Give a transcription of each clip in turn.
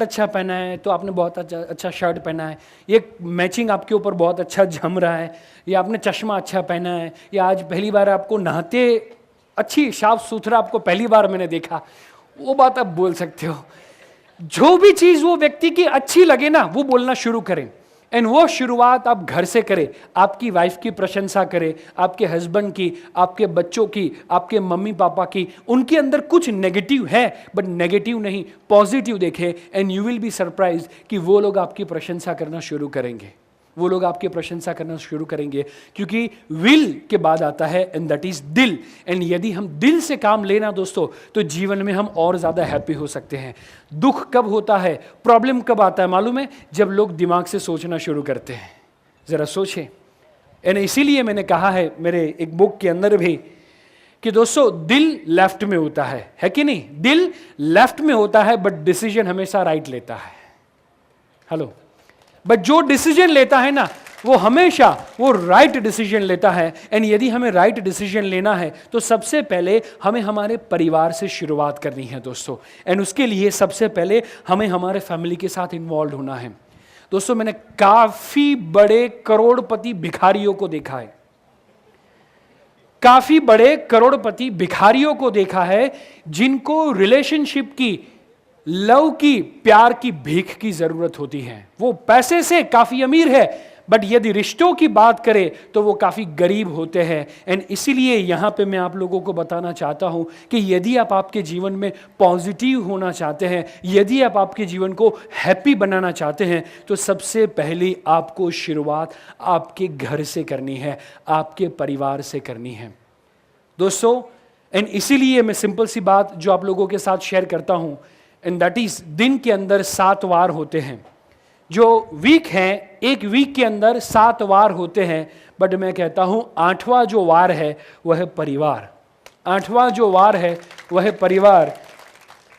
अच्छा पहना है तो आपने बहुत अच्छा शर्ट पहना है, ये मैचिंग आपके ऊपर बहुत अच्छा जम रहा है, या आपने चश्मा अच्छा पहना है, या आज पहली बार आपको नहाते अच्छी साफ सुथरा आपको पहली बार मैंने देखा, वो बात आप बोल सकते हो। जो भी चीज वो व्यक्ति की अच्छी लगे ना, वो बोलना शुरू करें। एंड वो शुरुआत आप घर से करें। आपकी वाइफ की प्रशंसा करें, आपके हस्बैंड की, आपके बच्चों की, आपके मम्मी पापा की। उनके अंदर कुछ नेगेटिव है, बट नेगेटिव नहीं, पॉजिटिव देखें, and you will be surprise कि वो लोग आपकी प्रशंसा करना शुरू करेंगे। वो लोग आपकी प्रशंसा करना शुरू करेंगे, क्योंकि विल के बाद आता है एंड दैट इज दिल। एंड यदि हम दिल से काम लेना दोस्तों, तो जीवन में हम और ज्यादा हैप्पी हो सकते हैं। दुख कब होता है, प्रॉब्लम कब आता है मालूम है? जब लोग दिमाग से सोचना शुरू करते हैं। जरा सोचें। एंड इसीलिए मैंने कहा है मेरे एक बुक के अंदर भी कि दोस्तों दिल लेफ्ट में होता है कि नहीं? दिल लेफ्ट में होता है, बट डिसीजन हमेशा राइट लेता है। हेलो, बट जो डिसीजन लेता है ना, वो हमेशा वो राइट डिसीजन लेता है। एंड यदि हमें राइट डिसीजन लेना है तो सबसे पहले हमें हमारे परिवार से शुरुआत करनी है दोस्तों। एंड उसके लिए सबसे पहले हमें हमारे फैमिली के साथ इन्वॉल्व होना है। दोस्तों मैंने काफी बड़े करोड़पति भिखारियों को देखा है, काफी बड़े करोड़पति भिखारियों को देखा है, जिनको रिलेशनशिप की, लव की, प्यार की भीख की जरूरत होती है। वो पैसे से काफी अमीर है, बट यदि रिश्तों की बात करें तो वो काफी गरीब होते हैं। एंड इसीलिए यहां पे मैं आप लोगों को बताना चाहता हूं कि यदि आप आपके जीवन में पॉजिटिव होना चाहते हैं, यदि आप आपके जीवन को हैप्पी बनाना चाहते हैं, तो सबसे पहले आपको शुरुआत आपके घर से करनी है, आपके परिवार से करनी है दोस्तों। एंड इसीलिए मैं सिंपल सी बात जो आप लोगों के साथ शेयर करता हूं, एंड दैट इज दिन के अंदर 7 वार होते हैं। जो वीक हैं, एक वीक के अंदर 7 वार होते हैं, बट मैं कहता हूं 8वां जो वार है वह है परिवार। 8वां जो वार है वह है परिवार।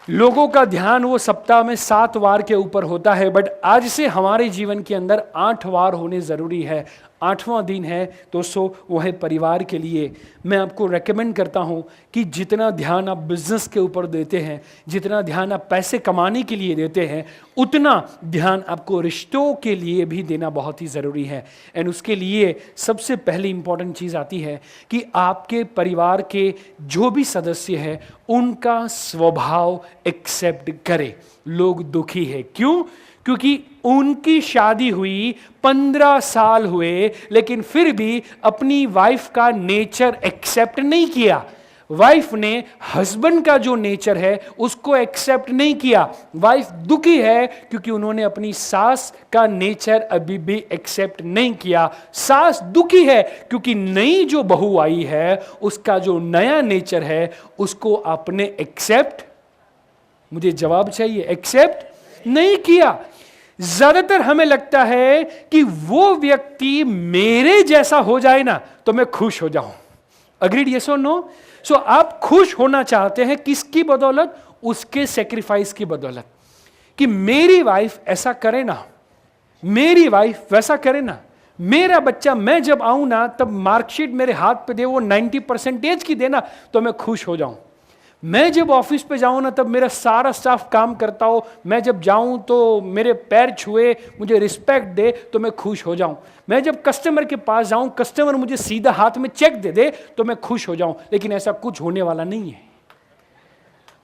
लोगों का ध्यान वो सप्ताह में 7 वार के ऊपर होता है, बट आज से हमारे जीवन के अंदर 8 वार होने जरूरी है। 8वां दिन है दोस्तों, वो है परिवार के लिए। मैं आपको रेकमेंड करता हूं कि जितना ध्यान आप बिजनेस के ऊपर देते हैं, जितना ध्यान आप पैसे कमाने के लिए देते हैं, उतना ध्यान आपको रिश्तों के लिए भी देना बहुत ही जरूरी है। एंड उसके लिए सबसे पहली इंपॉर्टेंट चीज आती है कि आपके परिवार के जो भी सदस्य हैं, उनका स्वभाव एक्सेप्ट करें। लोग दुखी है क्यों? क्योंकि उनकी शादी हुई 15 साल हुए, लेकिन फिर भी अपनी वाइफ का नेचर एक्सेप्ट नहीं किया। वाइफ ने हस्बैंड का जो नेचर है उसको एक्सेप्ट नहीं किया। वाइफ दुखी है क्योंकि उन्होंने अपनी सास का नेचर अभी भी एक्सेप्ट नहीं किया। सास दुखी है क्योंकि नई जो बहू आई है उसका जो नया नेचर है उसको आपने एक्सेप्ट, मुझे जवाब चाहिए, एक्सेप्ट नहीं किया। ज्यादातर हमें लगता है कि वो व्यक्ति मेरे जैसा हो जाए ना तो मैं खुश हो जाऊं। अग्रीड, यस और नो? सो आप खुश होना चाहते हैं किसकी बदौलत? उसके सेक्रीफाइस की बदौलत, कि मेरी वाइफ ऐसा करे ना, मेरी वाइफ वैसा करे ना, मेरा बच्चा मैं जब आऊं ना तब मार्कशीट मेरे हाथ पे दे, वो 90% की देना तो मैं खुश हो जाऊं। मैं जब ऑफिस पे जाऊं ना तब मेरा सारा स्टाफ काम करता हो, मैं जब जाऊं तो मेरे पैर छुए, मुझे रिस्पेक्ट दे तो मैं खुश हो जाऊं। मैं जब कस्टमर के पास जाऊं, कस्टमर मुझे सीधा हाथ में चेक दे दे तो मैं खुश हो जाऊं। लेकिन ऐसा कुछ होने वाला नहीं है,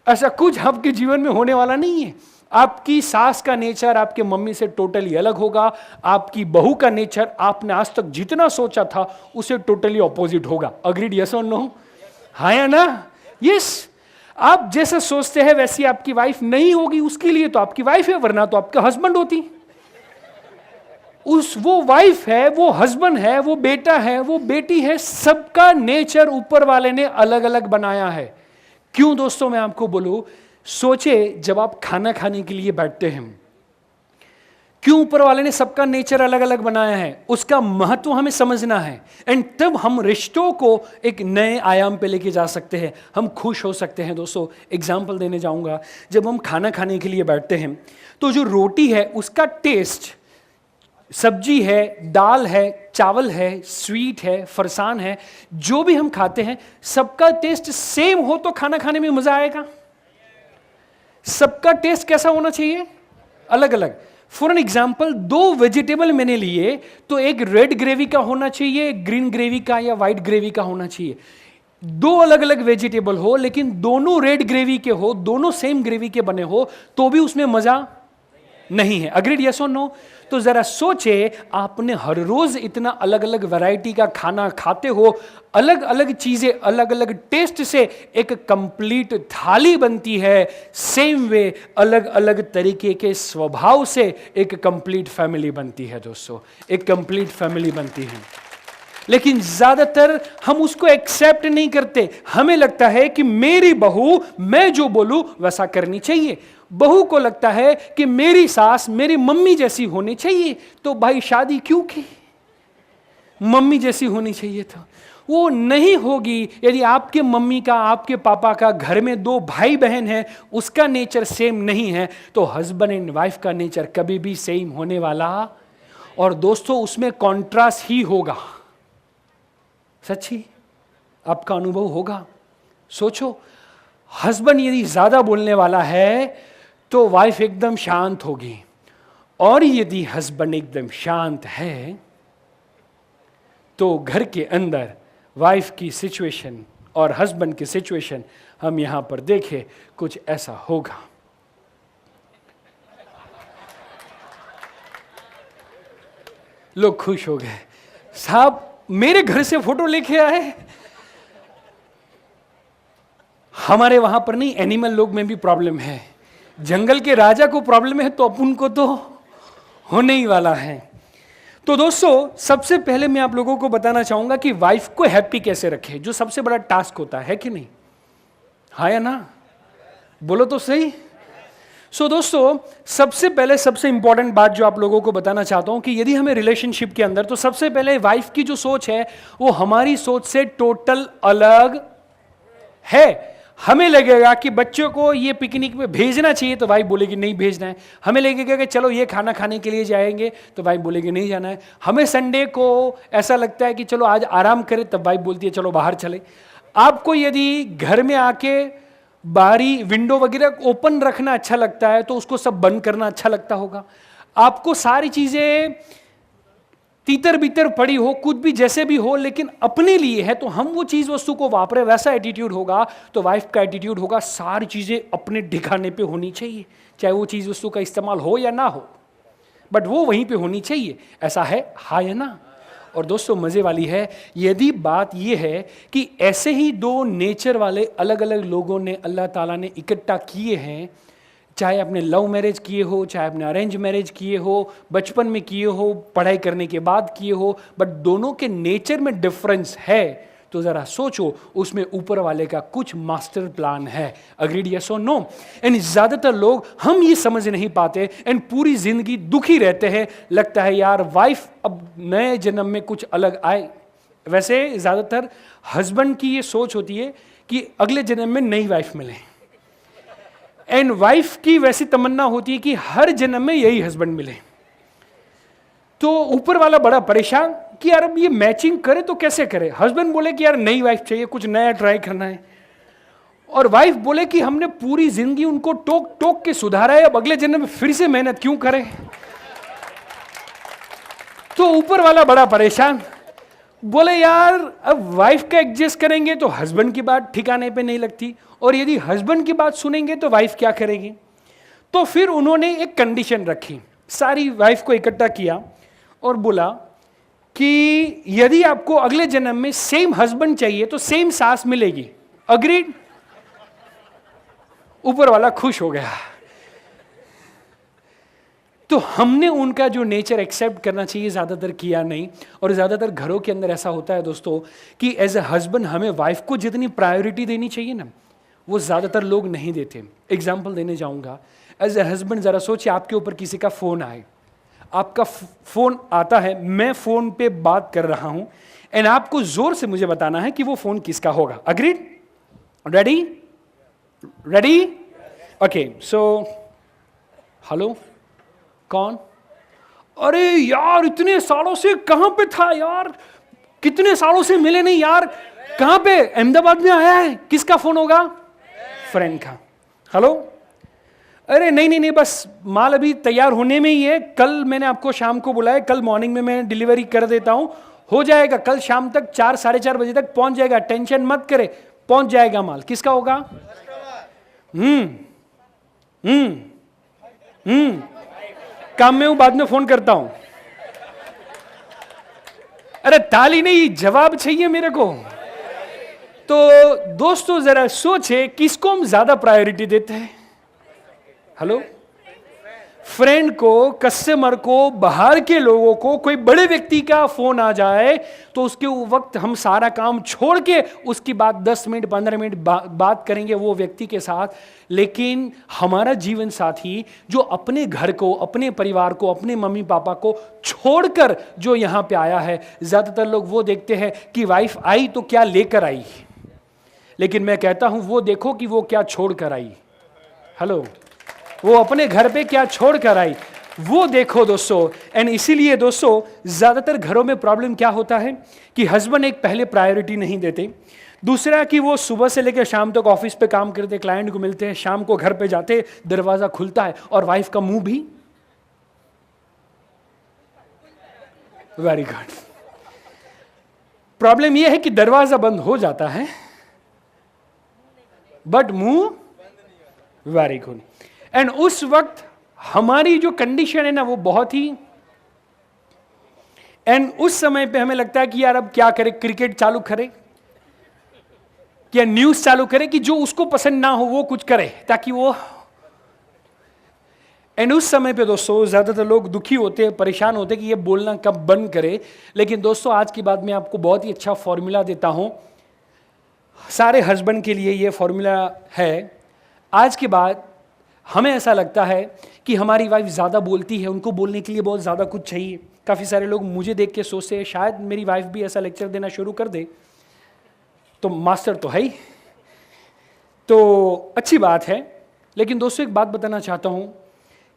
ऐसा कुछ आपके जीवन में होने वाला नहीं है। आपकी सास का नेचर आपके मम्मी से टोटली अलग होगा। आपकी बहू का नेचर आपने आज तक जितना सोचा था उसे टोटली ऑपोजिट होगा। अग्रीड, यस और नो? हाँ या ना? यस। आप जैसे सोचते हैं वैसी आपकी वाइफ नहीं होगी। उसके लिए तो आपकी वाइफ है, वरना तो आपका हस्बैंड होती। वो वाइफ है, वो हस्बैंड है, वो बेटा है, वो बेटी है, सबका नेचर ऊपर वाले ने अलग अलग बनाया है। क्यों दोस्तों मैं आपको बोलूं, सोचे जब आप खाना खाने के लिए बैठते हैं, क्यों ऊपर वाले ने सबका नेचर अलग अलग बनाया है, उसका महत्व हमें समझना है। एंड तब हम रिश्तों को एक नए आयाम पे लेके जा सकते हैं, हम खुश हो सकते हैं। दोस्तों एग्जाम्पल देने जाऊंगा, जब हम खाना खाने के लिए बैठते हैं तो जो रोटी है उसका टेस्ट, सब्जी है, दाल है, चावल है, स्वीट है, फरसान है, जो भी हम खाते हैं सबका टेस्ट सेम हो तो खाना खाने में मजा आएगा। सबका टेस्ट कैसा होना चाहिए? अलग अलग। फॉर एन एग्जाम्पल, 2 वेजिटेबल मैंने लिए तो एक रेड ग्रेवी का होना चाहिए, एक ग्रीन ग्रेवी का या व्हाइट ग्रेवी का होना चाहिए। 2 अलग अलग वेजिटेबल हो लेकिन दोनों रेड ग्रेवी के हो, दोनों सेम ग्रेवी के बने हो, तो भी उसमें मजा नहीं है। अग्रीड, यस और नो? तो जरा सोचे, आपने हर रोज इतना अलग अलग वैरायटी का खाना खाते हो, अलग अलग चीजें अलग अलग टेस्ट से एक कंप्लीट थाली बनती है। सेम वे अलग अलग तरीके के स्वभाव से एक कंप्लीट फैमिली बनती है दोस्तों, एक कंप्लीट फैमिली बनती है। लेकिन ज्यादातर हम उसको एक्सेप्ट नहीं करते। हमें लगता है कि मेरी बहू मैं जो बोलूं वैसा करनी चाहिए। बहू को लगता है कि मेरी सास मेरी मम्मी जैसी होनी चाहिए। तो भाई शादी क्यों की? मम्मी जैसी होनी चाहिए था। वो नहीं होगी यदि आपके मम्मी का, आपके पापा का, घर में 2 भाई बहन हैं, उसका नेचर सेम नहीं है, तो हस्बैंड एंड वाइफ का नेचर कभी भी सेम होने वाला, और दोस्तों उसमें कॉन्ट्रास्ट ही होगा। सच्ची आपका अनुभव होगा। सोचो, हस्बैंड यदि ज्यादा बोलने वाला है तो वाइफ एकदम शांत होगी, और यदि हस्बैंड एकदम शांत है तो घर के अंदर वाइफ की सिचुएशन और हस्बैंड की सिचुएशन हम यहां पर देखें कुछ ऐसा होगा। लोग खुश हो गए, साहब मेरे घर से फोटो लेके आए। हमारे वहां पर नहीं, एनिमल लोग में भी प्रॉब्लम है। जंगल के राजा को प्रॉब्लम है तो अपन को तो होने ही वाला है। तो दोस्तों, सबसे पहले मैं आप लोगों को बताना चाहूंगा कि वाइफ को हैप्पी कैसे रखें, जो सबसे बड़ा टास्क होता है कि नहीं? हाँ या ना? बोलो तो सही। दोस्तों, सबसे पहले सबसे इंपॉर्टेंट बात जो आप लोगों को बताना चाहता हूं कि यदि हमें रिलेशनशिप के अंदर, तो सबसे पहले वाइफ की जो सोच है वो हमारी सोच से टोटल अलग है। हमें लगेगा कि बच्चों को ये पिकनिक में भेजना चाहिए तो वाइफ बोलेगी नहीं भेजना है। हमें लगेगा कि चलो ये खाना खाने के लिए जाएंगे तो वाइफ बोलेगी नहीं जाना है। हमें संडे को ऐसा लगता है कि चलो आज आराम करें, तब वाइफ बोलती है चलो बाहर चले। आपको यदि घर में आके बारी विंडो वगैरह ओपन रखना अच्छा लगता है तो उसको सब बंद करना अच्छा लगता होगा। आपको सारी चीजें तीतर बीतर पड़ी हो, कुछ भी जैसे भी हो, लेकिन अपने लिए है तो हम वो चीज वस्तु को वापरे, वैसा एटीट्यूड होगा। तो वाइफ का एटीट्यूड होगा सारी चीजें अपने ठिकाने पे होनी चाहिए, चाहे वो चीज वस्तु का इस्तेमाल हो या ना हो, बट वो वहीं पे होनी चाहिए। ऐसा है, हाँ या ना? और दोस्तों मजे वाली है, यदि बात यह है कि ऐसे ही 2 नेचर वाले अलग अलग लोगों ने अल्लाह ताला ने इकट्ठा किए हैं, चाहे आपने लव मैरिज किए हो, चाहे आपने अरेंज मैरिज किए हो, बचपन में किए हो, पढ़ाई करने के बाद किए हो, बट दोनों के नेचर में डिफरेंस है, तो जरा सोचो उसमें ऊपर वाले का कुछ मास्टर प्लान है। अग्रीड, यस और नो? एंड ज्यादातर लोग हम ये समझ नहीं पाते एंड पूरी जिंदगी दुखी रहते हैं। लगता है यार वाइफ अब नए जन्म में कुछ अलग आए। वैसे ज्यादातर हस्बैंड की ये सोच होती है कि अगले जन्म में नई वाइफ मिले, एंड वाइफ की वैसी तमन्ना होती है कि हर जन्म में यही हस्बैंड मिले। तो ऊपर वाला बड़ा परेशान कि यार अब ये मैचिंग करे तो कैसे करे। हस्बैंड बोले कि यार नई वाइफ चाहिए, कुछ नया ट्राई करना है, और वाइफ बोले कि हमने पूरी जिंदगी उनको टोक टोक के सुधारा है, अब अगले जन्म में फिर से मेहनत क्यों करें। तो ऊपर वाला बड़ा परेशान, बोले यार अब वाइफ का एडजस्ट करेंगे तो हस्बैंड की बात ठिकाने पे नहीं लगती, और यदि हस्बैंड की बात सुनेंगे तो वाइफ क्या करेगी। तो फिर उन्होंने एक कंडीशन रखी, सारी वाइफ को इकट्ठा किया और बोला कि यदि आपको अगले जन्म में सेम हस्बैंड चाहिए तो सेम सास मिलेगी। अग्रीड? ऊपर वाला खुश हो गया। तो हमने उनका जो नेचर एक्सेप्ट करना चाहिए ज्यादातर किया नहीं, और ज्यादातर घरों के अंदर ऐसा होता है दोस्तों कि एज ए हस्बैंड हमें वाइफ को जितनी प्रायोरिटी देनी चाहिए ना, वो ज्यादातर लोग नहीं देते। एग्जाम्पल देने जाऊंगा, एज ए हस्बैंड जरा सोचिए आपके ऊपर किसी का फोन आए, आपका फोन आता है, मैं फोन पे बात कर रहा हूं, एंड आपको जोर से मुझे बताना है कि वो फोन किसका होगा। Agreed? Ready? Ready? Okay, so hello, कौन? अरे यार इतने सालों से कहां पे था यार, कितने सालों से मिले नहीं यार, कहां पे? अहमदाबाद में आया है। किसका फोन होगा? फ्रेंड का। हेलो? अरे नहीं नहीं नहीं, बस माल अभी तैयार होने में ही है, कल मैंने आपको शाम को बुलाया, कल मॉर्निंग में मैं डिलीवरी कर देता हूं, हो जाएगा, कल शाम तक 4 साढ़े 4 बजे तक पहुंच जाएगा, टेंशन मत करे, पहुंच जाएगा माल। किसका होगा? काम में हूं, बाद में फोन करता हूं। अरे ताली नहीं, जवाब चाहिए मेरे को। तो दोस्तों जरा सोचे किसको हम ज्यादा प्रायोरिटी देते हैं? हेलो, फ्रेंड को, कस्टमर को, बाहर के लोगों को, कोई बड़े व्यक्ति का फोन आ जाए तो उसके वक्त हम सारा काम छोड़ के उसकी बात 10 मिनट 15 मिनट बात करेंगे वो व्यक्ति के साथ। लेकिन हमारा जीवन साथी जो अपने घर को, अपने परिवार को, अपने मम्मी पापा को छोड़कर जो यहां पे आया है, ज्यादातर लोग वो देखते हैं कि वाइफ आई तो क्या लेकर आई, लेकिन मैं कहता हूं वो देखो कि वो क्या छोड़ कर आई। हेलो, वो अपने घर पे क्या छोड़ कर आई, वो देखो दोस्तों। एंड इसीलिए दोस्तों ज्यादातर घरों में प्रॉब्लम क्या होता है कि हस्बैंड एक पहले प्रायोरिटी नहीं देते, दूसरा कि वो सुबह से लेकर शाम तक ऑफिस पे काम करते, क्लाइंट को मिलते हैं, शाम को घर पे जाते, दरवाजा खुलता है और वाइफ का मुंह भी वेरी गुड। प्रॉब्लम यह है कि दरवाजा बंद हो जाता है बट मुंह वेरी गुड। एंड उस वक्त हमारी जो कंडीशन है ना वो बहुत ही, एंड उस समय पे हमें लगता है कि यार अब क्या करें, क्रिकेट चालू करें या न्यूज चालू करें कि जो उसको पसंद ना हो वो कुछ करे ताकि वो। एंड उस समय पे दोस्तों ज्यादातर लोग दुखी होते हैं, परेशान होते हैं कि ये बोलना कब बंद करे। लेकिन दोस्तों आज की बात मैं आपको बहुत ही अच्छा फॉर्मूला देता हूं, सारे हस्बैंड के लिए ये फॉर्मूला है। आज के बाद हमें ऐसा लगता है कि हमारी वाइफ ज़्यादा बोलती है, उनको बोलने के लिए बहुत ज़्यादा कुछ चाहिए। काफ़ी सारे लोग मुझे देख के सोचते हैं शायद मेरी वाइफ भी ऐसा लेक्चर देना शुरू कर दे तो मास्टर तो है ही, तो अच्छी बात है। लेकिन दोस्तों एक बात बताना चाहता हूँ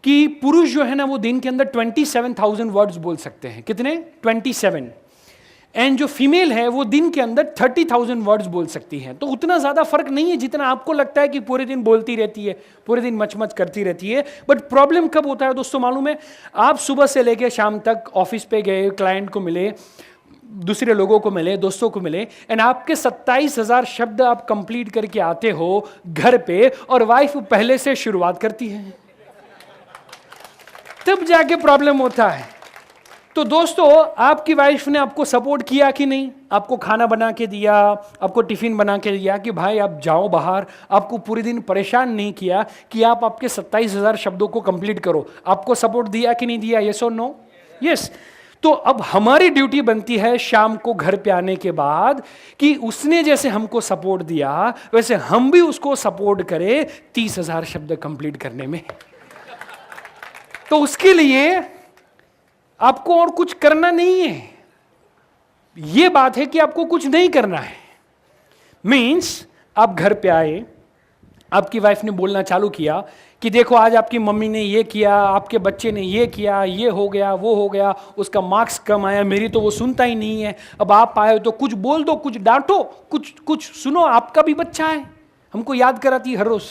कि पुरुष जो है ना वो दिन के अंदर 27,000 वर्ड्स बोल सकते हैं। कितने? 27। एंड जो फीमेल है वो दिन के अंदर 30,000 वर्ड्स बोल सकती हैं। तो उतना ज़्यादा फर्क नहीं है जितना आपको लगता है कि पूरे दिन बोलती रहती है, पूरे दिन मचमच करती रहती है। बट प्रॉब्लम कब होता है दोस्तों मालूम है? आप सुबह से लेकर शाम तक ऑफिस पे गए, क्लाइंट को मिले, दूसरे लोगों को मिले, दोस्तों को मिले, एंड आपके 27,000 शब्द आप कंप्लीट करके आते हो घर पे और वाइफ पहले से शुरुआत करती है, तब जाके प्रॉब्लम होता है। तो दोस्तों आपकी वाइफ ने आपको सपोर्ट किया कि नहीं? आपको खाना बना के दिया, आपको टिफिन बना के दिया कि भाई आप जाओ बाहर, आपको पूरे दिन परेशान नहीं किया कि आप आपके 27,000 शब्दों को कंप्लीट करो। आपको सपोर्ट दिया कि नहीं दिया? यस और नो? यस। तो अब हमारी ड्यूटी बनती है शाम को घर पे आने के बाद कि उसने जैसे हमको सपोर्ट दिया वैसे हम भी उसको सपोर्ट करें 30,000 शब्द कंप्लीट करने में। तो उसके लिए आपको और कुछ करना नहीं है। यह बात है कि आपको कुछ नहीं करना है। मीन्स आप घर पे आए, आपकी वाइफ ने बोलना चालू किया कि देखो आज आपकी मम्मी ने ये किया, आपके बच्चे ने ये किया, ये हो गया, वो हो गया, उसका मार्क्स कम आया, मेरी तो वो सुनता ही नहीं है। अब आप आए तो कुछ बोल दो, कुछ डांटो, कुछ सुनो, आपका भी बच्चा है, हमको याद कराती है हर रोज।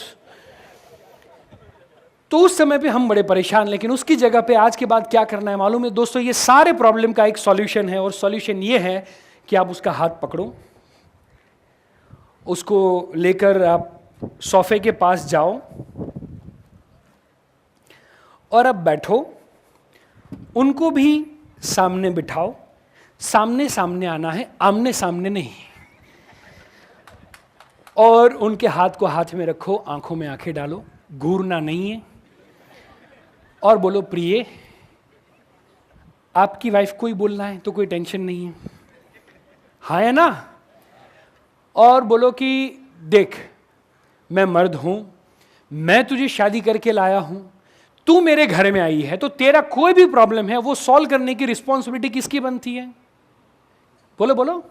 तो उस समय पे हम बड़े परेशान। लेकिन उसकी जगह पे आज के बाद क्या करना है मालूम है दोस्तों? ये सारे प्रॉब्लम का एक सॉल्यूशन है और सॉल्यूशन ये है कि आप उसका हाथ पकड़ो, उसको लेकर आप सोफे के पास जाओ और अब बैठो, उनको भी सामने बिठाओ। सामने सामने आना है, आमने सामने नहीं। और उनके हाथ को हाथ में रखो, आंखों में आंखें डालो, घूरना नहीं है, और बोलो प्रिय। आपकी वाइफ को ही बोलना है तो कोई टेंशन नहीं है, हाँ है ना? और बोलो कि देख मैं मर्द हूं, मैं तुझे शादी करके लाया हूं, तू मेरे घर में आई है, तो तेरा कोई भी प्रॉब्लम है वो सॉल्व करने की रिस्पॉन्सिबिलिटी किसकी बनती है? बोलो बोलो।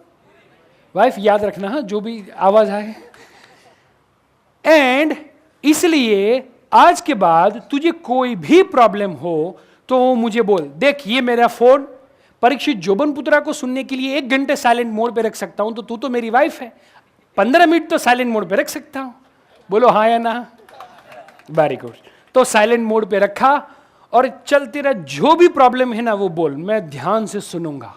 वाइफ याद रखना, हाँ, जो भी आवाज आए। एंड इसलिए आज के बाद तुझे कोई भी प्रॉब्लम हो तो मुझे बोल। देख ये मेरा फोन परीक्षित जोबनपुत्रा को सुनने के लिए 1 घंटे साइलेंट मोड पे रख सकता हूं, तो तू तो मेरी वाइफ है, 15 मिनट तो साइलेंट मोड पे रख सकता हूं। बोलो हाँ या ना? Very good. तो साइलेंट मोड पे रखा और चल तेरा जो भी प्रॉब्लम है ना वो बोल, मैं ध्यान से सुनूंगा।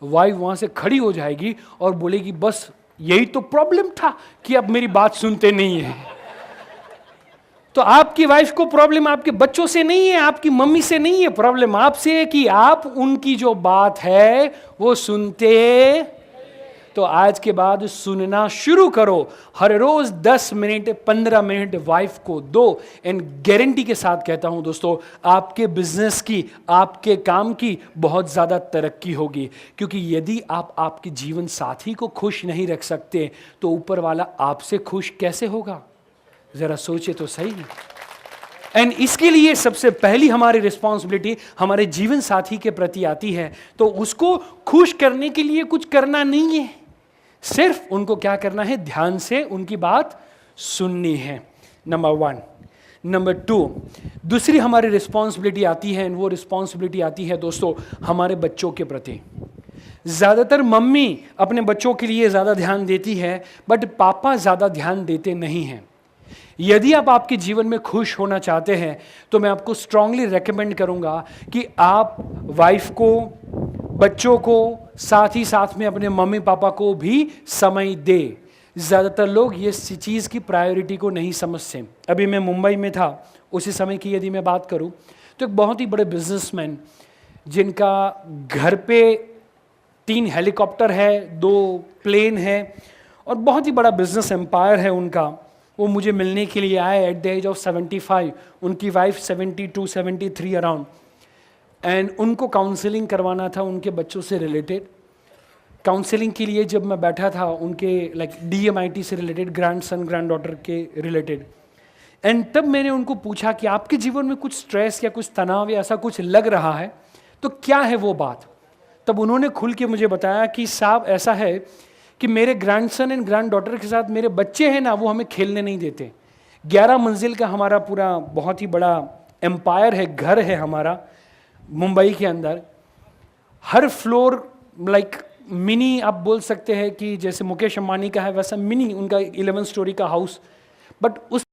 वाइफ वहां से खड़ी हो जाएगी और बोलेगी बस यही तो प्रॉब्लम था कि अब मेरी बात सुनते नहीं है। तो आपकी वाइफ को प्रॉब्लम आपके बच्चों से नहीं है, आपकी मम्मी से नहीं है, प्रॉब्लम आपसे है कि आप उनकी जो बात है वो सुनते। तो आज के बाद सुनना शुरू करो, हर रोज 10 मिनट 15 मिनट वाइफ को दो। एंड गारंटी के साथ कहता हूं दोस्तों, आपके बिजनेस की, आपके काम की बहुत ज्यादा तरक्की होगी। क्योंकि यदि आप आपके जीवन साथी को खुश नहीं रख सकते तो ऊपर वाला आपसे खुश कैसे होगा? जरा सोचे तो सही। एंड इसके लिए सबसे पहली हमारी रिस्पॉन्सिबिलिटी हमारे जीवन साथी के प्रति आती है। तो उसको खुश करने के लिए कुछ करना नहीं है, सिर्फ उनको क्या करना है, ध्यान से उनकी बात सुननी है, नंबर 1। नंबर 2, दूसरी हमारी रिस्पॉन्सिबिलिटी आती है, वो रिस्पॉन्सिबिलिटी आती है दोस्तों हमारे बच्चों के प्रति। ज्यादातर मम्मी अपने बच्चों के लिए ज्यादा ध्यान देती है, बट पापा ज्यादा ध्यान देते नहीं हैं। यदि आप आपके जीवन में खुश होना चाहते हैं तो मैं आपको स्ट्रांगली रेकमेंड करूंगा कि आप वाइफ को, बच्चों को, साथ ही साथ में अपने मम्मी पापा को भी समय दे। ज़्यादातर लोग ये चीज़ की प्रायोरिटी को नहीं समझते। अभी मैं मुंबई में था, उसी समय की यदि मैं बात करूं तो एक बहुत ही बड़े बिजनेसमैन जिनका घर पे 3 हेलीकॉप्टर है, 2 प्लेन है और बहुत ही बड़ा बिजनेस एम्पायर है उनका, वो मुझे मिलने के लिए आए एट द एज ऑफ 75। उनकी वाइफ 72 73 अराउंड। एंड उनको काउंसलिंग करवाना था उनके बच्चों से रिलेटेड। काउंसलिंग के लिए जब मैं बैठा था उनके लाइक DMIT से related, grand son grand daughter के रिलेटेड। एंड तब मैंने उनको पूछा कि आपके जीवन में कुछ स्ट्रेस या कुछ तनाव या ऐसा कुछ लग रहा है तो क्या है वो बात। तब उन्होंने खुल के मुझे बताया कि साहब ऐसा है कि मेरे ग्रैंडसन एंड ग्रैंड डॉटर के साथ मेरे बच्चे हैं ना, वो हमें खेलने नहीं देते। 11 मंजिल का हमारा पूरा बहुत ही बड़ा एम्पायर है, घर है हमारा मुंबई के अंदर। हर फ्लोर लाइक मिनी, आप बोल सकते हैं कि जैसे मुकेश अंबानी का है वैसा मिनी उनका 11 स्टोरी का हाउस। बट उस